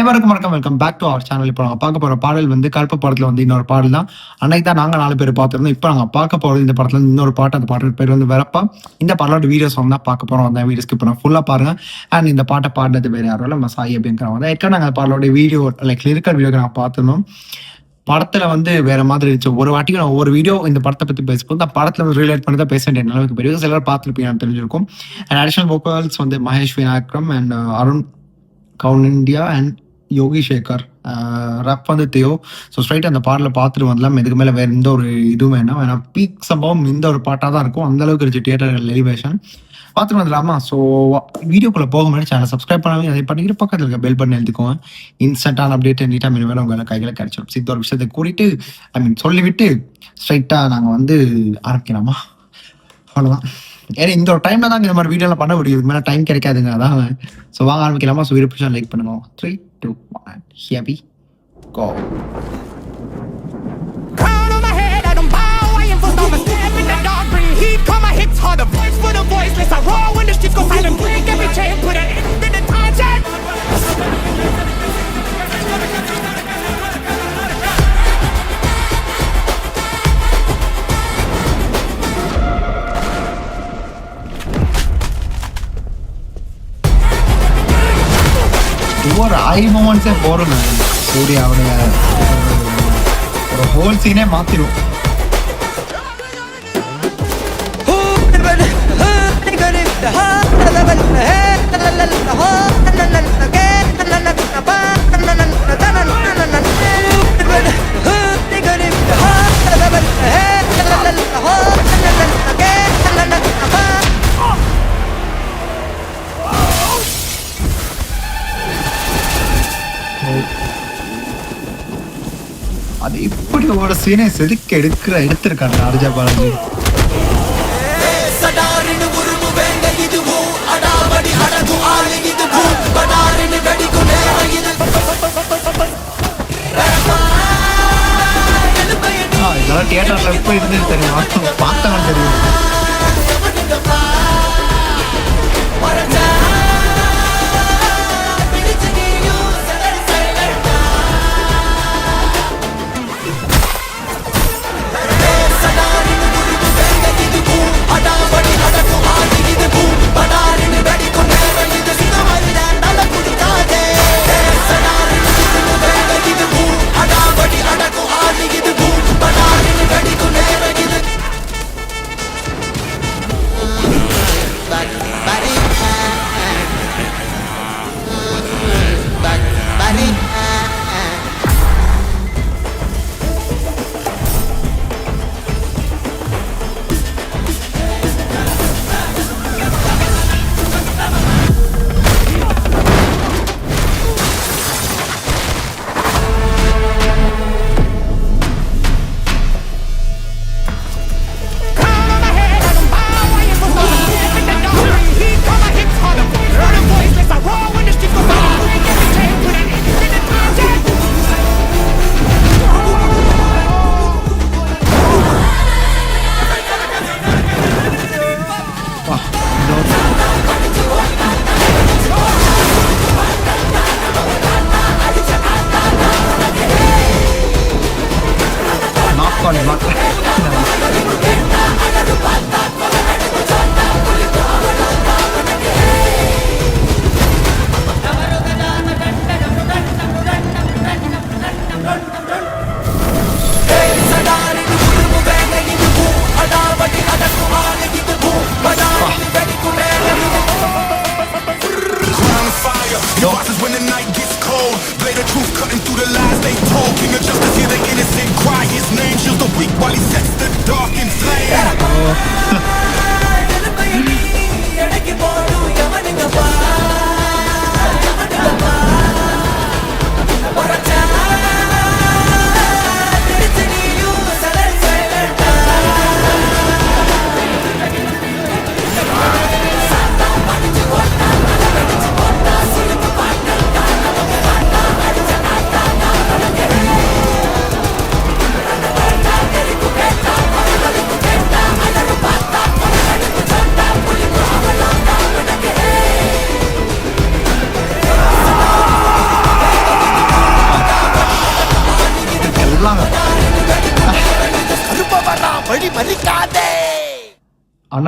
அனைவருக்கும் வணக்கம். Welcome back to our channel. இப்போ நாங்கள் பார்க்க போகிற பாடல் வந்து கருப்பு படத்தில் வந்து இன்னொரு பாடல் தான். அன்னைக்கு தான் நாங்கள் 4 பேர் பார்த்துருந்தோம். இப்போ நாங்கள் பார்க்க போகிறது இந்த படத்தில் இன்னொரு பாட்டு. அந்த பாட்டு பேர் வந்து வெறப்பா. இந்த பாடலோட வீடியோஸ் வந்து தான் பார்க்க போகிறோம். அந்த வீடியோஸ்க்கு இப்போ நான் ஃபுல்லாக பாருங்க. அண்ட் இந்த பாட்டை பாடினது வேறு யாரும் இல்லை, நம்ம சாய் அப்படிங்கிறவங்க தான். ஏற்கனவே நாங்கள் பாடலோட வீடியோ லிரிக்கல் வீடியோ நாங்கள் பார்த்துருந்தோம். படத்துல வந்து வேற மாதிரி இருந்துச்சு. ஒரு வாட்டிக்கு நான் ஒவ்வொரு வீடியோ இந்த படத்தை பத்தி பேசும்போது அந்த படத்துல வந்து ரிலேட் பண்ணி தான் பேச வேண்டிய நிலைமைக்கு பெரிய சிலர் பார்த்துருப்பீங்க தெரிஞ்சிருக்கும். அண்ட் அடிஷனல் வோக்கல்ஸ் வந்து மகேஷ் விநாயகம் அண்ட் அருண் கவுனிண்டியா அண்ட் யோகி சேகர். ரப் வந்து தேவ். ஸோ ஸ்ட்ரைட் அந்த பாடலை பார்த்துட்டு வரலாம். இதுக்கு மேலே வேற எந்த ஒரு இதுவும் வேணாம். ஏன்னா பீக் சம்பவம் இந்த ஒரு பாட்டாக தான் இருக்கும். அந்த அளவுக்கு இருந்துச்சு தியேட்டர் எலிவேஷன். பார்த்துட்டு வந்துடலாமா? ஸோ வீடியோக்குள்ளே போக முன்னாடி சேனல் சப்ஸ்கிரைப் பண்ணாமல் அதை பண்ணிக்கிட்டு பக்கத்தில் இருக்க பெல் பட்டன் எழுதிக்கோங்க. இன்ஸ்டன்டான அப்டேட் என்கிட்ட மீன் வேலை உங்களை கைகளை கிடைச்சிடும். இந்த ஒரு விஷயத்தை கூட்டிட்டு சொல்லிவிட்டு ஸ்ட்ரைட்டாக நாங்கள் வந்து ஆரம்பிக்கலாமா? அவ்வளோதான். ஏன்னா இந்த ஒரு டைமில் தான் இந்த மாதிரி வீடியோலாம் பண்ண முடியும். இதுக்கு மேலே டைம் கிடைக்காதுங்க, அதான். ஸோ வாங்க ஆரம்பிக்கலாமா? ஸோ வீடியோ பிடிச்சா லைக் பண்ணுங்க. 3, 2, 1 here we go. Hits harder, voice for the voiceless. I roar when the streets go silent. Break every chain, put an end to the content. ஒரு ஐ மூமெண்ட்ஸே போறோம். சூர்யாவுடைய ஒரு ஹோல் சீனே மாத்திரும். அது இப்படி ஒரு சீனை செதுக்கி எடுத்திருக்காங்க ராஜா பாலாஜி. இதெல்லாம் தியேட்டர்ல எப்ப இருந்து தெரியுமா? பார்த்தவன் தெரியும்.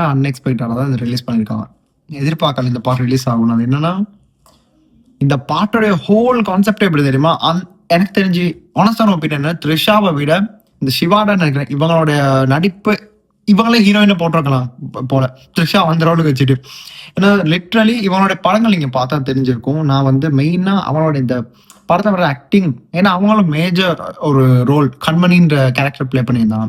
பண்ண அன்எக்ஸ்பெக்டடாக தான் இதை ரிலீஸ் பண்ணியிருக்காங்க. எதிர்பார்க்கல இந்த பாட்டு ரிலீஸ் ஆகணும். அது என்னன்னா, இந்த பாட்டோடைய ஹோல் கான்செப்டே எப்படி தெரியுமா? எனக்கு தெரிஞ்சு ஆனஸ்டான ஒப்பீனியன், த்ரிஷாவை விட இந்த சிவாடான்னு நினைக்கிறேன் இவங்களோட நடிப்பு, இவங்களே ஹீரோயினை போட்டிருக்கலாம் போல த்ரிஷா அந்த ரோலுக்கு வச்சுட்டு. ஏன்னா லிட்ரலி இவனோட படங்கள் நீங்க பார்த்தா தெரிஞ்சிருக்கும். நான் வந்து மெயினா அவனோட இந்த படத்தை வர ஆக்டிங், ஏன்னா அவங்களும் மேஜர் ஒரு ரோல் கண்மணின்ற கேரக்டர் பிளே பண்ணியிருந்தாங்க.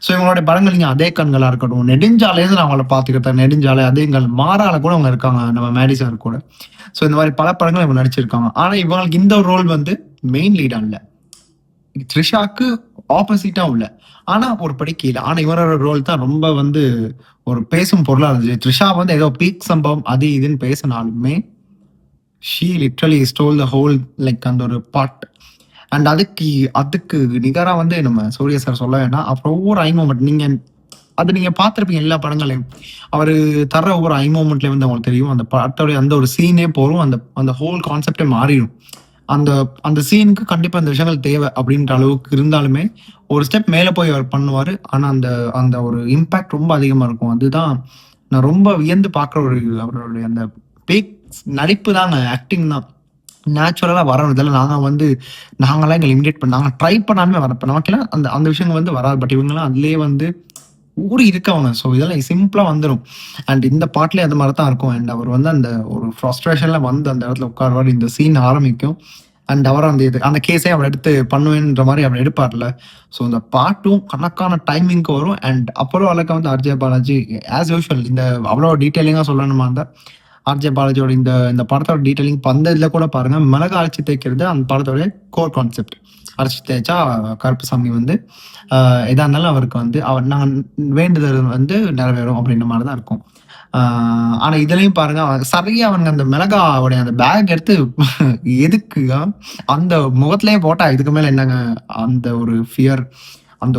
ஸோ இவங்களோட படங்கள் நீங்க அதே கண்களா இருக்கட்டும், நெடுஞ்சாலையில நான் அவங்கள பார்த்துக்கிட்டேன். நெடுஞ்சாலை, அதேங்கள், மாறால கூட அவங்க இருக்காங்க நம்ம மேடி சார் கூட. ஸோ இந்த மாதிரி பல படங்கள் இவங்க நடிச்சிருக்காங்க. ஆனா இவங்களுக்கு இந்த ரோல் வந்து மெயின் லீடா இல்ல, த்ரிஷாக்கு ஆப்போசிட்டாவும் இல்ல, ஆனா ஒரு படி கீழே. ஆனா இவரோட ரோல் தான் ரொம்ப வந்து ஒரு பேசும் பொருளா இருந்துச்சு. த்ரிஷா வந்து ஏதோ பீக் சம்பவம் அது இதுன்னு பேசினாலுமே she literally stole the whole like அந்த ஒரு பாட். அண்ட் அதுக்கு நிகரா வந்து நம்ம சூர்யா சார் சொல்ல வேண்டாம். அப்புறம் ஒவ்வொரு ஐ மூமெண்ட் நீங்க பார்த்துருப்பீங்க எல்லா படங்களையும். அவரு தர்ற ஒவ்வொரு ஐ மூமெண்ட்ல வந்து அவங்களுக்கு தெரியும் அந்த படத்தோட அந்த ஒரு சீனே போரும், அந்த ஹோல் கான்செப்டே மாறிடும். அந்த சீனுக்கு கண்டிப்பா இந்த விஷயங்கள் தேவை அப்படின்ற அளவுக்கு இருந்தாலுமே ஒரு ஸ்டெப் மேல போய் அவர் பண்ணுவாரு. ஆனா அந்த ஒரு இம்பாக்ட் ரொம்ப அதிகமா இருக்கும். அதுதான் நான் ரொம்ப வியந்து பார்க்குற ஒரு அவருடைய அந்த பீக் நடிப்பு தாங்க, ஆக்டிங் தான் நேச்சுரலா வரணும். இதெல்லாம் நாங்களாம் எங்களை இமிடேட் பண்ண நாங்க ட்ரை பண்ணாமே வரப்ப நமக்கெல்லாம் அந்த விஷயங்கள் வந்து வராது. பட் இவங்கெல்லாம் அதுலயே வந்து ஊறி இருக்கவங்க. ஸோ இதெல்லாம் சிம்பிளா வந்துடும். அண்ட் இந்த பாட்டுல அந்த மாதிரி தான் இருக்கும். அண்ட் அவர் வந்து அந்த ஒரு ஃப்ரஸ்ட்ரேஷன்ல வந்து அந்த இடத்துல உட்காருவார். இந்த சீன் ஆரம்பிக்கும். அண்ட் அவர் அந்த கேஸே அவர் எடுத்து பண்ணுவேன்ற மாதிரி அவர் எடுப்பார்ல. ஸோ இந்த பாட்டும் கணக்கான டைமிங்க்கு வரும். அண்ட் அப்புறம் அளவுக்கு வந்து ஆர்ஜே பாலாஜி ஆஸ் யூஷுவல் இந்த அவ்வளோ டீட்டெயிலிங்காக சொல்லணுமா இருந்தால் ஆர்ஜே பாலாஜியோட இந்த படத்தோட டீட்டெயிலிங் அந்த இதில் கூட பாருங்க. மிளகா அரைச்சி தேய்க்கிறது அந்த படத்தோட கோர் கான்செப்ட். அரைச்சி தேய்ச்சா கருப்புசாமி வந்து எதா இருந்தாலும் அவருக்கு வந்து நாங்கள் வேண்டுதல் வந்து நிறைவேறும் அப்படின்ற மாதிரி தான் இருக்கும். ஆனா இதுலயும் பாருங்க சரியா அவங்க அந்த மிளகாவுடைய அந்த பேக் எடுத்து எதுக்கு அந்த முகத்திலேயே போட்டா இதுக்கு மேல என்னங்க அந்த ஒரு ஃபியர், அந்த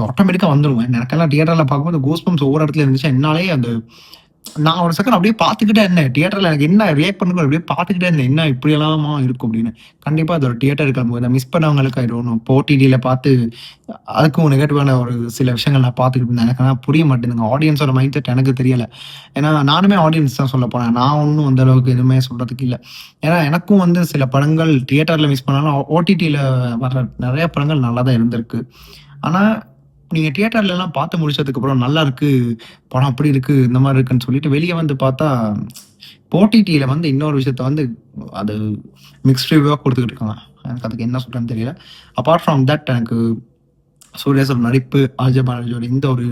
ஆட்டோமேட்டிக்கா வந்துடும். எனக்கெல்லாம் தியேட்டர்ல பார்க்கும்போது கூஸ்பம்ஸ் ஒவ்வொரு இடத்துல இருந்துச்சு. என்னாலே நான் ஒரு செகண்ட் அப்படியே பார்த்துக்கிட்டே இருந்தேன். தியேட்டர்ல எனக்கு என்ன ரியாக்ட் பண்ணுங்க அப்படியே பார்த்துக்கிட்டே இருந்தேன். என்ன இப்படி எல்லாமா இருக்கும் அப்படின்னு. கண்டிப்பா அது ஒரு தியேட்டர் கிளம்பும்போது மிஸ் பண்ணவங்களுக்கு ஆயிடும். ஓடிடியில பார்த்து அதுக்கும் நெகட்டிவான ஒரு சில விஷயங்கள் நான் பார்த்துக்கிட்டு இருந்தேன். எனக்கு ஆனால் புரிய மாட்டேங்குதுங்க. ஆடியன்ஸோட மைண்ட் செட் எனக்கு தெரியல. ஏன்னா நானுமே ஆடியன்ஸ் தான் சொல்ல போனேன். நான் ஒன்றும் அந்த அளவுக்கு எதுவுமே சொல்றதுக்கு இல்லை. ஏன்னா எனக்கும் வந்து சில படங்கள் தியேட்டர்ல மிஸ் பண்ணாலும் ஓடிடியில வர்ற நிறைய படங்கள் நல்லா தான் இருந்திருக்கு. ஆனா நீங்க தியேட்டர்ல எல்லாம் பார்த்து முடிச்சதுக்கு அப்புறம் நல்லா இருக்கு படம், அப்படி இருக்கு, இந்த மாதிரி இருக்குன்னு சொல்லிட்டு வெளியே வந்து பார்த்தா ஓடிடியில வந்து இன்னொரு விஷயத்த வந்து அது மிக்ஸ்ட் ரிவ்யூவா கொடுத்துக்கிட்டு இருக்காங்க. எனக்கு அதுக்கு என்ன சொல்றேன்னு தெரியல. அப்பார்ட் ஃப்ரம் தட் எனக்கு சூர்யா சார் நடிப்பு, ஆர்ஜே பாலாஜியோட இந்த ஒரு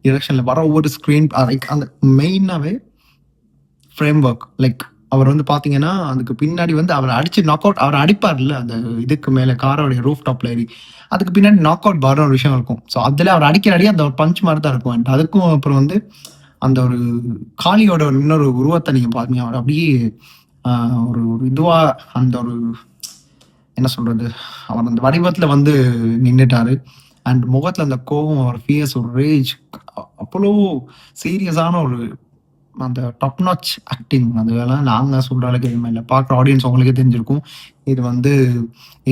டிரெக்ஷன்ல வர ஒவ்வொரு ஸ்க்ரீன் அந்த மெயினாவே ஃப்ரேம் ஒர்க் லைக் அவர் வந்து பாத்தீங்கன்னா அதுக்கு பின்னாடி வந்து அவர் அடிச்சு நாக் அவுட் அவர் அடிப்பார்ல அந்த இதுக்கு மேல காரோடைய ரூஃப் டாப்ல ஏறி அதுக்கு பின்னாடி நாக் அவுட் பார் ஒரு விஷயம் இருக்கும். ஸோ அதுல அவர் அடிக்கிற அடி அந்த ஒரு பஞ்ச் மாதிரி தான் இருக்கும். And அதுக்கும் அப்புறம் வந்து அந்த ஒரு காளியோட ஒரு இன்னொரு உருவத்தை நீங்க பாத்தீங்க, அவர் அப்படியே ஒரு இதுவா அந்த ஒரு என்ன சொல்றது, அவர் அந்த வடிவத்துல வந்து நின்றுட்டாரு. அண்ட் முகத்துல அந்த கோவம், ஒரு ஃபியர்ஸ், ஒரு ரேஜ், அவ்வளோ சீரியஸான ஒரு அந்த டாப் நாச் ஆக்டிங். அதெல்லாம் நாங்க சொல்ற அளவுக்கு எதுவுமே இல்லை. பார்க்குற ஆடியன்ஸ் உங்களுக்கே தெரிஞ்சிருக்கும். இது வந்து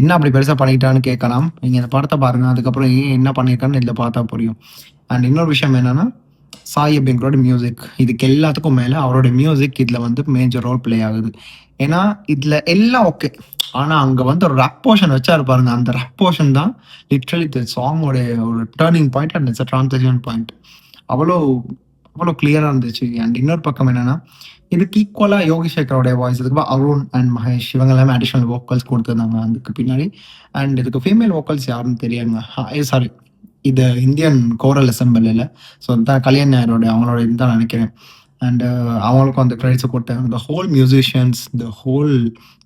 என்ன அப்படி பெருசா பண்ணிட்டான்னு கேட்கலாம். நீங்க இந்த படத்தை பாருங்க, அதுக்கப்புறம் ஏன் என்ன பண்ணியிருக்கான்னு இதில் பார்த்தா புரியும். அண்ட் இன்னொரு விஷயம் என்னன்னா சாய் அபியங்கரோட மியூசிக், இதுக்கு எல்லாத்துக்கும் மேல அவரோட மியூசிக் இதுல வந்து மேஜர் ரோல் பிளே ஆகுது. ஏன்னா இதுல எல்லாம் ஓகே, ஆனா அங்க வந்து ஒரு ரேப் போர்ஷன் வச்சாரு பாருங்க. அந்த ரேப் போர்ஷன் தான் லிட்ரலி இந்த சாங்கோட ஒரு turning point and it's transition point. அவ்வளோ அவ்வளோ கிளியரா இருந்துச்சு. அண்ட் இன்னொரு பக்கம் என்னன்னா இதுக்கு ஈக்குவலா யோகி சேகரோட வாய்ஸ், இதுக்கு அருண் அண்ட் மகேஷ் இவங்க எல்லாமே அடிஷனல் வோக்கல்ஸ் கொடுத்துருந்தாங்க அதுக்கு பின்னாடி. அண்ட் இதுக்கு ஃபீமேல் வோக்கல்ஸ் யாருன்னு தெரியாதுங்க. சாரி, இது இந்தியன் கோரல் அசம்பிள் இல்லை. ஸோ தான் கல்யாண் நாயரோட அவங்களோட இதுதான் நினைக்கிறேன். அண்ட் அவங்களுக்கும் அந்த கிரெடிட்ஸை கொடுத்தாங்க. த ஹோல்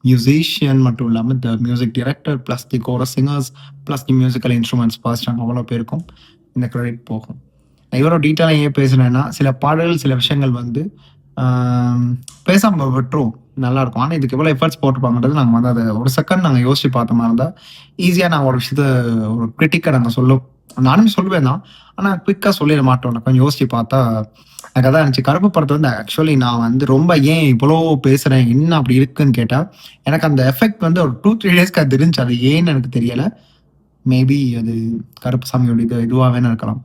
மியூசிஷியன் மட்டும் இல்லாமல் the music director plus the chorus singers plus the musical instruments பாஸ்டாங்க அவ்வளோ பேருக்கும் இந்த கிரெடிட் போகும். நான் இவரோட டீட்டெயிலாக ஏன் பேசுனேன்னா சில பாடல்கள் சில விஷயங்கள் வந்து பேசாமல் விட்டுரும் நல்லா இருக்கும். ஆனால் இதுக்கு எவ்வளோ எஃபர்ட்ஸ் போட்டிருப்பாங்கன்றது நாங்கள் வந்து அதை ஒரு செகண்ட் நாங்கள் யோசிச்சு பார்த்த மாதிரி இருந்தால் ஈஸியாக நாங்கள் ஒரு விஷயத்த ஒரு கிரிட்டிக்கை நாங்கள் நானுமே சொல்லுவேன் தான், ஆனால் குவிக்காக சொல்லிட மாட்டோம். கொஞ்சம் யோசிச்சு பார்த்தா எனக்கு அதான் இருந்துச்சு. கருப்பு படத்தை வந்து ஆக்சுவலி நான் வந்து ரொம்ப ஏன் இவ்வளோ பேசுகிறேன் என்ன அப்படி இருக்குன்னு கேட்டால் எனக்கு அந்த எஃபெக்ட் வந்து ஒரு 2-3 டேஸ்க்கு அது இருந்துச்சு. அது ஏன்னு எனக்கு தெரியலை. மேபி அது கருப்புசாமியோட இதுவாக வேணும் இருக்கலாம்.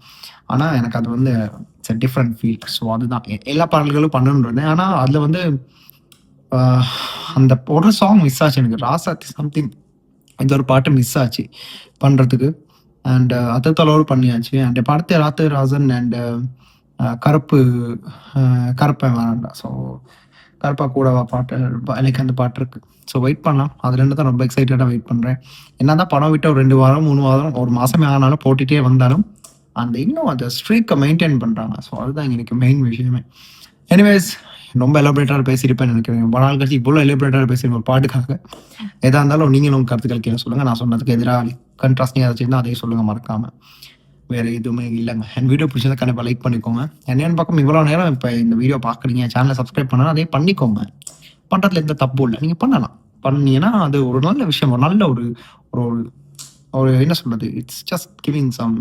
ஆனால் எனக்கு அது வந்து இட்ஸ் டிஃப்ரெண்ட் ஃபீல். ஸோ அதுதான் எல்லா பாடல்களும் பண்ணணுன்றது. ஆனால் அதில் வந்து அந்த ஒரு சாங் மிஸ் ஆச்சு எனக்கு. ராசாத்தி சம்திங் இந்த ஒரு பாட்டு மிஸ் ஆச்சு பண்ணுறதுக்கு. அண்ட் அதத்தளவு பண்ணியாச்சு. அண்ட் படத்தை ராத்து ராசன் அண்ட் கருப்பன் வேணாண்டா. ஸோ கருப்பா கூடவா பாட்டு எனக்கு அந்த பாட்டு இருக்கு. ஸோ வெயிட் பண்ணலாம். அது ரெண்டு தான் ரொம்ப எக்ஸைட்டடாக வெயிட் பண்ணுறேன். என்னதான் படம் விட்டு ஒரு 2 வாரம் 3 வாரம் ஒரு மாதமே ஆனாலும் போட்டுகிட்டே வந்தாலும் அந்த இன்னும் அந்த ஸ்ட்ரீக்கை மெயின்டைன் பண்ணுறாங்க. ஸோ அதுதான் எனக்கு மெயின் விஷயமே. எனிவேஸ் ரொம்ப எலபரேட்டாக பேசியிருப்பேன் நினைக்கிறேன். ரொம்ப நாள் கழிச்சு இவ்வளோ எலபரேட்டாக பேசியிருப்பேன் பாட்டுக்காக. எதாக இருந்தாலும் நீங்களும் கருத்துக்கள் கீழே சொல்லுங்கள். நான் சொன்னதுக்கு எதிராக கண்ட்ராஸ்டிங் ஏதாச்சும் இருந்தால் அதையும் சொல்லுங்கள் மறக்காமல். வேறு எதுவுமே இல்லைங்க. என் வீடியோ பிடிச்சதை கண்டிப்பாக லைக் பண்ணிக்கோங்க. என்னென்னு பக்கம் இவ்வளோ நேரம் இப்போ இந்த வீடியோ பார்க்குறீங்க, சேனலை சப்ஸ்கிரைப் பண்ணாலும் அதே பண்ணிக்கோங்க. பண்ணுறதுல எந்த தப்பும் இல்லை. நீங்கள் பண்ணலாம். பண்ணீங்கன்னா அது ஒரு நல்ல விஷயம். ஒரு நல்ல ஒரு ஒரு என்ன சொல்கிறது, it's just giving some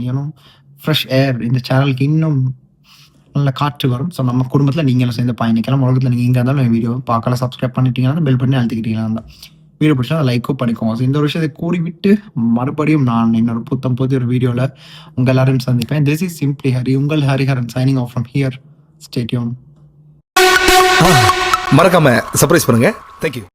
fresh air. இந்த சேனலுக்கு இன்னும் நல்ல காற்று வரும். ஸோ நம்ம குடும்பத்தில் நீங்களும் சேர்ந்து பயணிக்கலாம். உலகத்தில் நீங்கள் எங்கே இருந்தாலும் வீடியோ பார்க்கலாம். சப்ஸ்கிரைப் பண்ணிட்டீங்கன்னா பெல் பண்ணி அழுத்திக்கிட்டீங்கன்னா தான் வீடியோ பிடிச்சா லைக்கும் பண்ணிக்கோங்க. ஸோ இந்த ஒரு விஷயத்தை கூறிவிட்டு மறுபடியும் நான் இன்னொரு புதிய ஒரு வீடியோவில் உங்கள் எல்லாரையும் சந்திப்பேன். திஸ் இஸ் சிம்ப்ளி ஹரி, உங்கள் Hariharan signing off from here. Stay tune. மறக்காம சர்ப்ரைஸ் பண்ணுங்க. தேங்க்யூ.